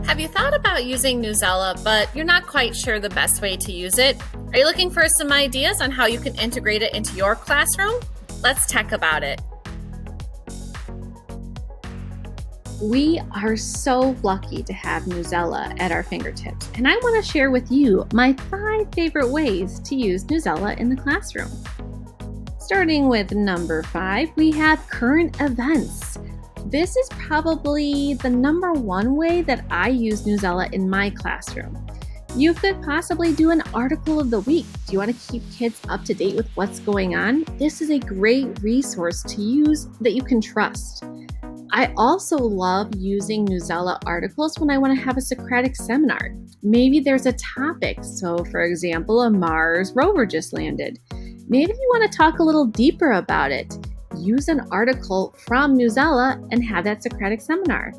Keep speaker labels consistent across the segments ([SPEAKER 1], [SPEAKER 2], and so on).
[SPEAKER 1] Have you thought about using Newsela, but you're not quite sure the best way to use it? Are you looking for some ideas on how you can integrate it into your classroom? Let's talk about it.
[SPEAKER 2] We are so lucky to have Newsela at our fingertips, and I want to share with you my 5 favorite ways to use Newsela in the classroom. Starting with number 5, we have current events. This is probably the number 1 way that I use Newsela in my classroom. You could possibly do an article of the week. Do you want to keep kids up to date with what's going on? This is a great resource to use that you can trust. I also love using Newsela articles when I want to have a Socratic seminar. Maybe there's a topic. So, for example, a Mars rover just landed. Maybe you want to talk a little deeper about it. Use an article from Newsela and have that Socratic seminar.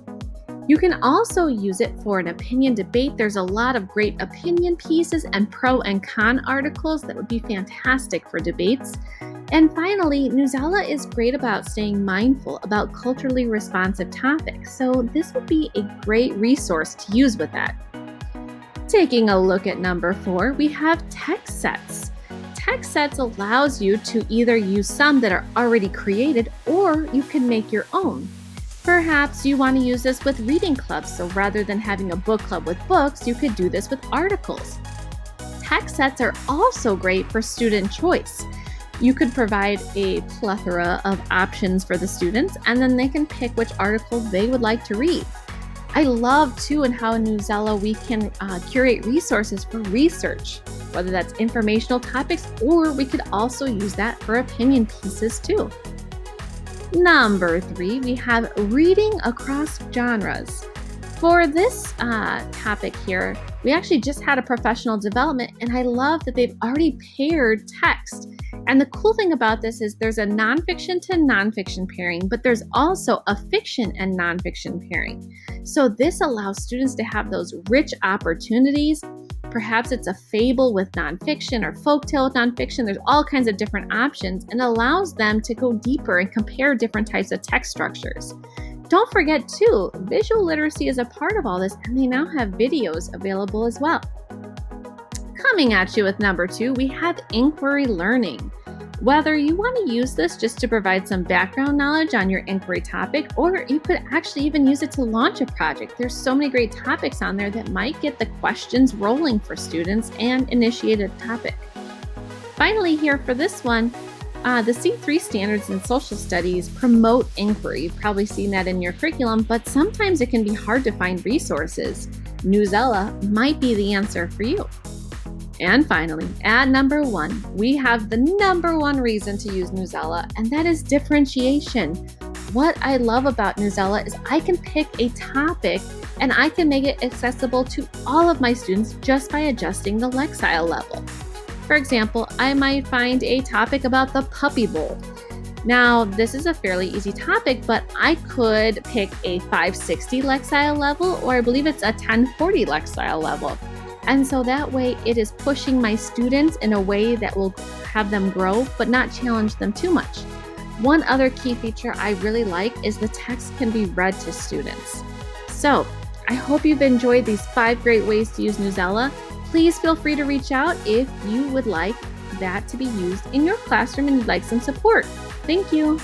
[SPEAKER 2] You can also use it for an opinion debate. There's a lot of great opinion pieces and pro and con articles that would be fantastic for debates. And finally, Newsela is great about staying mindful about culturally responsive topics, so this would be a great resource to use with that. Taking a look at number 4, we have text sets. Text sets allows you to either use some that are already created or you can make your own. Perhaps you want to use this with reading clubs, so rather than having a book club with books, you could do this with articles. Text sets are also great for student choice. You could provide a plethora of options for the students, and then they can pick which article they would like to read. I love too in how in Newsela we can curate resources for research, whether that's informational topics, or we could also use that for opinion pieces too. Number 3, we have reading across genres. For this topic here, we actually just had a professional development, and I love that they've already paired text. And the cool thing about this is there's a nonfiction to nonfiction pairing, but there's also a fiction and nonfiction pairing. So this allows students to have those rich opportunities. Perhaps it's a fable with nonfiction or folktale with nonfiction. There's all kinds of different options and allows them to go deeper and compare different types of text structures. Don't forget too, visual literacy is a part of all this, and they now have videos available as well. Coming at you with number 2, we have inquiry learning. Whether you want to use this just to provide some background knowledge on your inquiry topic, or you could actually even use it to launch a project. There's so many great topics on there that might get the questions rolling for students and initiate a topic. Finally, here for this one, the C3 standards in social studies promote inquiry. You've probably seen that in your curriculum, but sometimes it can be hard to find resources. Newsela might be the answer for you. And finally, at number 1, we have the number 1 reason to use Newsela, and that is differentiation. What I love about Newsela is I can pick a topic and I can make it accessible to all of my students just by adjusting the Lexile level. For example, I might find a topic about the puppy bowl. Now, this is a fairly easy topic, but I could pick a 560 Lexile level, or I believe it's a 1040 Lexile level. And so that way it is pushing my students in a way that will have them grow, but not challenge them too much. One other key feature I really like is the text can be read to students. So I hope you've enjoyed these 5 great ways to use Newsela. Please feel free to reach out if you would like that to be used in your classroom and you'd like some support. Thank you.